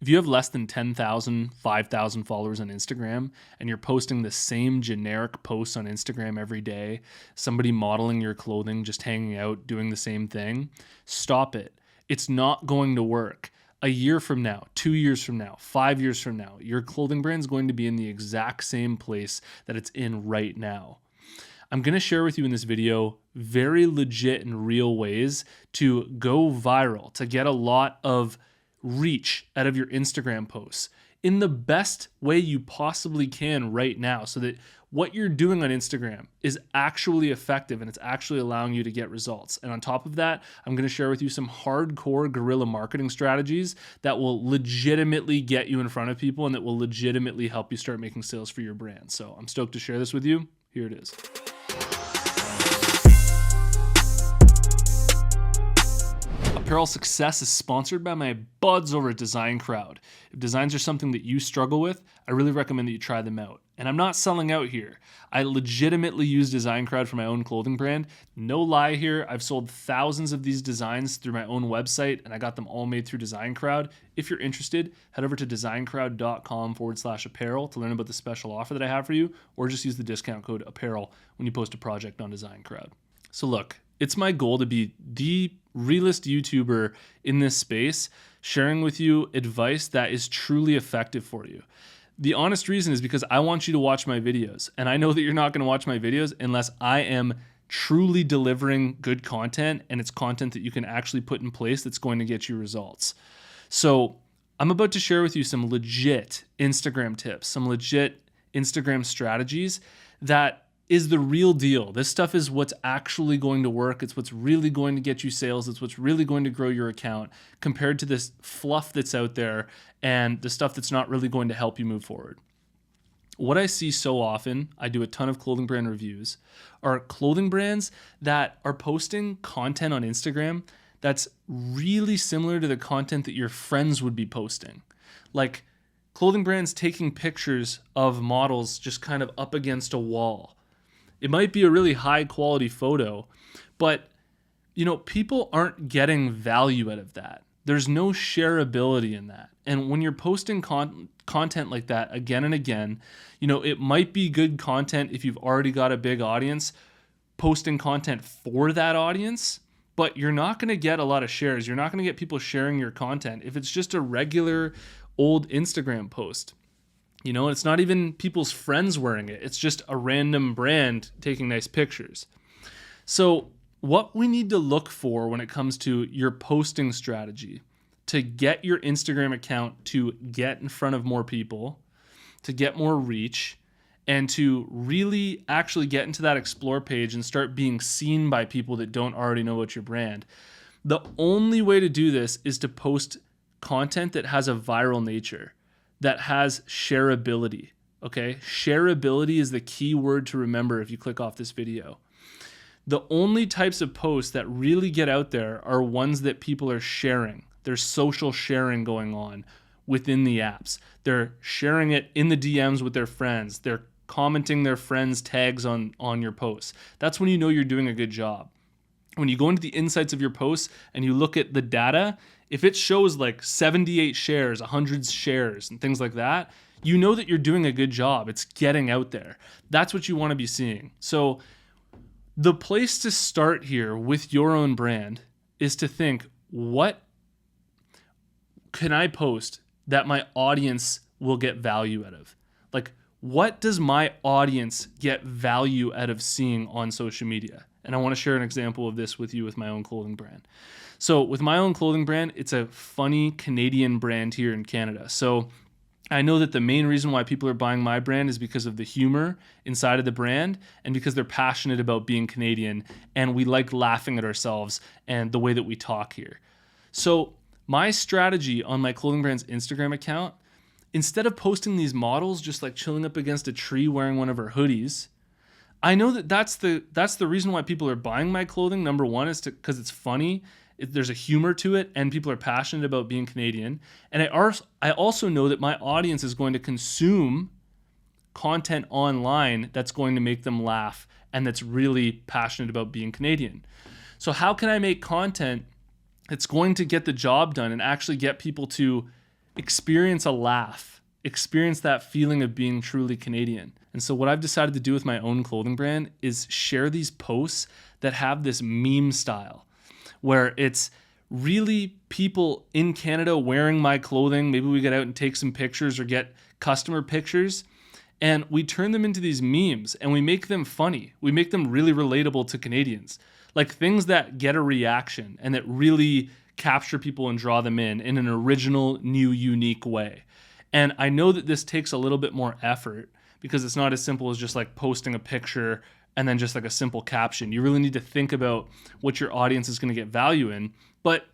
If you have less than 10,000, 5,000 followers on Instagram and you're posting the same generic posts on Instagram every day, somebody modeling your clothing, just hanging out, doing the same thing, stop it. It's not going to work. A year from now, 2 years from now, 5 years from now, your clothing brand is going to be in the exact same place that it's in right now. I'm going to share with you in this video very legit and real ways to go viral, to get a lot of reach out of your Instagram posts in the best way you possibly can right now, so that what you're doing on Instagram is actually effective and it's actually allowing you to get results. And on top of that, I'm going to share with you some hardcore guerrilla marketing strategies that will legitimately get you in front of people and that will legitimately help you start making sales for your brand. So I'm stoked to share this with you. Here it is. Apparel Success is sponsored by my buds over at Design Crowd. If designs are something that you struggle with, I really recommend that you try them out. And I'm not selling out here. I legitimately use Design Crowd for my own clothing brand. No lie here, I've sold thousands of these designs through my own website, and I got them all made through Design Crowd. If you're interested, head over to designcrowd.com/apparel to learn about the special offer that I have for you, or just use the discount code apparel when you post a project on Design Crowd. So look, it's my goal to be the realest YouTuber in this space, sharing with you advice that is truly effective for you. The honest reason is because I want you to watch my videos, and I know that you're not going to watch my videos unless I am truly delivering good content, and it's content that you can actually put in place that's going to get you results. So I'm about to share with you some legit Instagram tips, some legit Instagram strategies that is the real deal. This stuff is what's actually going to work. It's what's really going to get you sales. It's what's really going to grow your account, compared to this fluff that's out there and the stuff that's not really going to help you move forward. What I see so often, I do a ton of clothing brand reviews, are clothing brands that are posting content on Instagram that's really similar to the content that your friends would be posting. Like clothing brands taking pictures of models just kind of up against a wall. It might be a really high quality photo, but people aren't getting value out of that. There's no shareability in that. And when you're posting content like that again and again, it might be good content if you've already got a big audience posting content for that audience, but you're not going to get a lot of shares. You're not going to get people sharing your content if it's just a regular old Instagram post. It's not even people's friends wearing it. It's just a random brand taking nice pictures. So what we need to look for when it comes to your posting strategy to get your Instagram account to get in front of more people, to get more reach, and to really actually get into that explore page and start being seen by people that don't already know about your brand. The only way to do this is to post content that has a viral nature, that has shareability, okay? Shareability is the key word to remember if you click off this video. The only types of posts that really get out there are ones that people are sharing. There's social sharing going on within the apps. They're sharing it in the DMs with their friends. They're commenting their friends' tags on your posts. That's when you know you're doing a good job. When you go into the insights of your posts and you look at the data, if it shows like 78 shares, 100 shares, and things like that, you know that you're doing a good job. It's getting out there. That's what you want to be seeing. So the place to start here with your own brand is to think, what can I post that my audience will get value out of? Like, what does my audience get value out of seeing on social media? And I want to share an example of this with you with my own clothing brand. So with my own clothing brand, it's a funny Canadian brand here in Canada. So I know that the main reason why people are buying my brand is because of the humor inside of the brand and because they're passionate about being Canadian and we like laughing at ourselves and the way that we talk here. So my strategy on my clothing brand's Instagram account, instead of posting these models just like chilling up against a tree wearing one of our hoodies, I know that that's the reason why people are buying my clothing. Number one is because it's funny. There's a humor to it, and people are passionate about being Canadian. And I also know that my audience is going to consume content online that's going to make them laugh and that's really passionate about being Canadian. So how can I make content that's going to get the job done and actually get people to experience a laugh, experience that feeling of being truly Canadian. And so what I've decided to do with my own clothing brand is share these posts that have this meme style, where it's really people in Canada wearing my clothing. Maybe we get out and take some pictures or get customer pictures, and we turn them into these memes and we make them funny. We make them really relatable to Canadians, like things that get a reaction and that really capture people and draw them in an original, new, unique way. And I know that this takes a little bit more effort because it's not as simple as just like posting a picture and then just like a simple caption. You really need to think about what your audience is going to get value in. But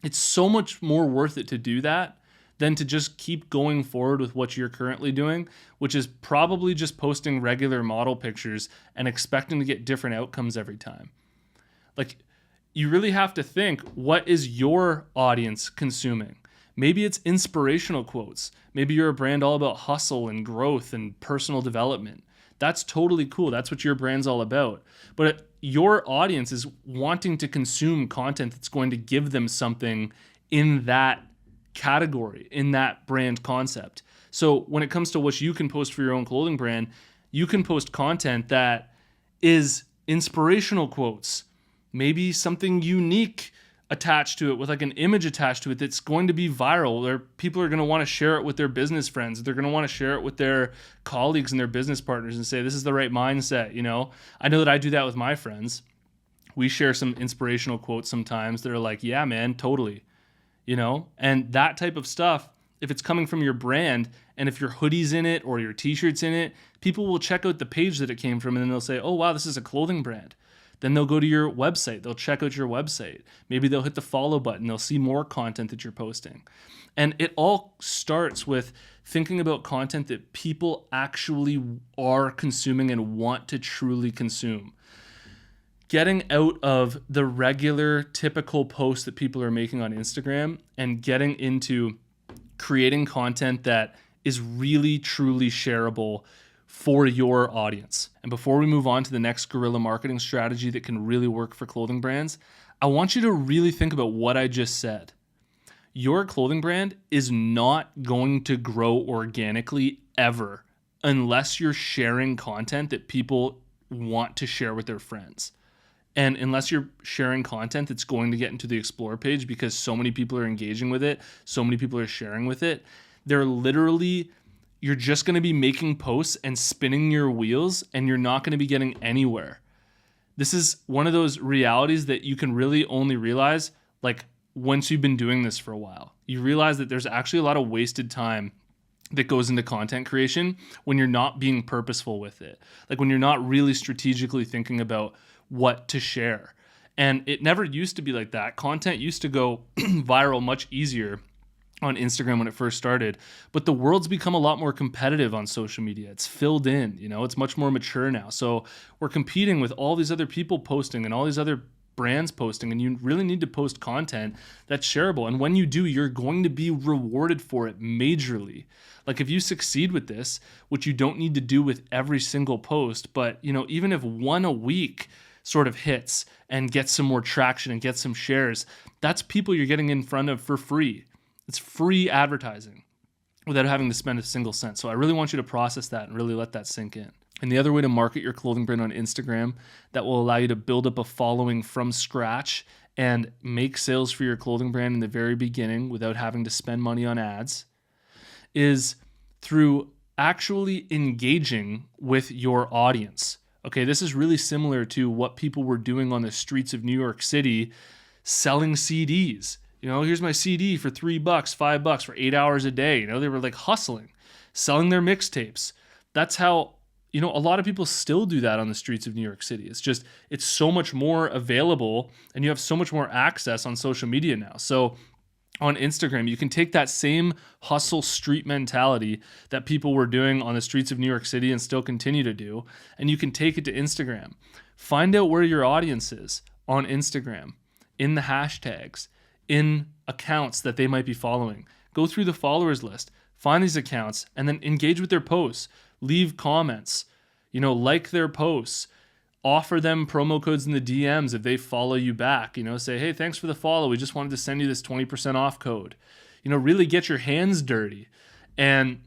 it's so much more worth it to do that than to just keep going forward with what you're currently doing, which is probably just posting regular model pictures and expecting to get different outcomes every time. Like, you really have to think, what is your audience consuming? Maybe it's inspirational quotes. Maybe you're a brand all about hustle and growth and personal development. That's totally cool. That's what your brand's all about. But your audience is wanting to consume content that's going to give them something in that category, in that brand concept. So when it comes to what you can post for your own clothing brand, you can post content that is inspirational quotes, maybe something unique attached to it with like an image attached to it that's going to be viral, or people are going to want to share it with their business friends. They're going to want to share it with their colleagues and their business partners and say, this is the right mindset. You know, I know that I do that with my friends. We share some inspirational quotes sometimes that are like, yeah, man, totally. You know, and that type of stuff, if it's coming from your brand and if your hoodie's in it or your t-shirt's in it, people will check out the page that it came from and then they'll say, oh, wow, this is a clothing brand. Then they'll go to your website. They'll check out your website. Maybe they'll hit the follow button. They'll see more content that you're posting. And it all starts with thinking about content that people actually are consuming and want to truly consume. Getting out of the regular, typical posts that people are making on Instagram and getting into creating content that is really, truly shareable for your audience. And before we move on to the next guerrilla marketing strategy that can really work for clothing brands, I want you to really think about what I just said. Your clothing brand is not going to grow organically ever unless you're sharing content that people want to share with their friends. And unless you're sharing content that's going to get into the Explore page because so many people are engaging with it, so many people are sharing with it, you're just going to be making posts and spinning your wheels and you're not going to be getting anywhere. This is one of those realities that you can really only realize like once you've been doing this for a while. You realize that there's actually a lot of wasted time that goes into content creation when you're not being purposeful with it. Like when you're not really strategically thinking about what to share. And it never used to be like that. Content used to go viral much easier on Instagram when it first started, but the world's become a lot more competitive on social media. It's filled in, you know, it's much more mature now. So we're competing with all these other people posting and all these other brands posting, and you really need to post content that's shareable. And when you do, you're going to be rewarded for it majorly. Like if you succeed with this, which you don't need to do with every single post, but you know, even if one a week sort of hits and gets some more traction and gets some shares, that's people you're getting in front of for free. It's free advertising without having to spend a single cent. So I really want you to process that and really let that sink in. And the other way to market your clothing brand on Instagram that will allow you to build up a following from scratch and make sales for your clothing brand in the very beginning without having to spend money on ads is through actually engaging with your audience. Okay, this is really similar to what people were doing on the streets of New York City selling CDs. You know, here's my CD for $3, $5 for 8 hours a day. You know, they were like hustling, selling their mixtapes. That's how, you know, a lot of people still do that on the streets of New York City. It's just, it's so much more available and you have so much more access on social media now. So on Instagram, you can take that same hustle street mentality that people were doing on the streets of New York City and still continue to do, and you can take it to Instagram. Find out where your audience is on Instagram, in the hashtags, in accounts that they might be following. Go through the followers list, find these accounts, and then engage with their posts. Leave comments, you know, like their posts. Offer them promo codes in the DMs if they follow you back. You know, say, hey, thanks for the follow. We just wanted to send you this 20% off code. really get your hands dirty. And,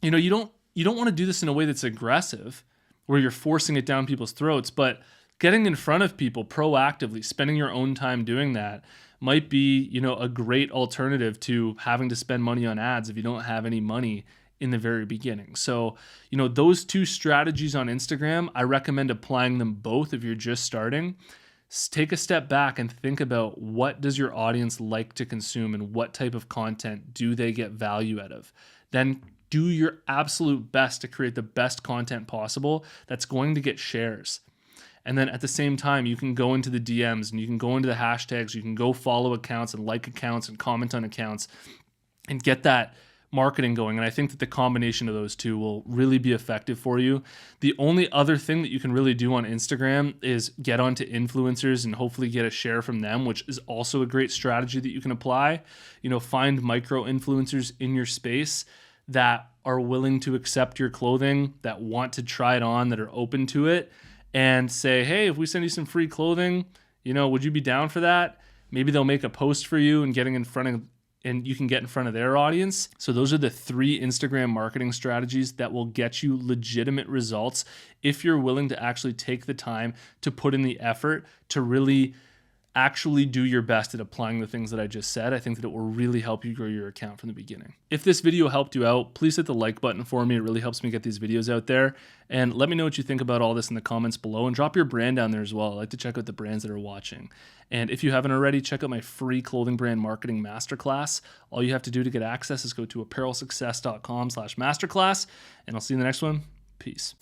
you don't want to do this in a way that's aggressive where you're forcing it down people's throats, but getting in front of people proactively, spending your own time doing that might be, a great alternative to having to spend money on ads if you don't have any money in the very beginning. So, those two strategies on Instagram, I recommend applying them both if you're just starting. Take a step back and think about, what does your audience like to consume and what type of content do they get value out of? Then do your absolute best to create the best content possible that's going to get shares. And then at the same time, you can go into the DMs and you can go into the hashtags, you can go follow accounts and like accounts and comment on accounts and get that marketing going. And I think that the combination of those two will really be effective for you. The only other thing that you can really do on Instagram is get onto influencers and hopefully get a share from them, which is also a great strategy that you can apply. Find micro influencers in your space that are willing to accept your clothing, that want to try it on, that are open to it, and say, hey, if we send you some free clothing, would you be down for that? Maybe they'll make a post for you and you can get in front of their audience. So those are the 3 Instagram marketing strategies that will get you legitimate results if you're willing to actually take the time to put in the effort to really actually do your best at applying the things that I just said. I think that it will really help you grow your account from the beginning. If this video helped you out, please hit the like button for me. It really helps me get these videos out there. And let me know what you think about all this in the comments below, and drop your brand down there as well. I like to check out the brands that are watching. And if you haven't already, check out my free clothing brand marketing masterclass. All you have to do to get access is go to apparelsuccess.com/masterclass, and I'll see you in the next one. Peace.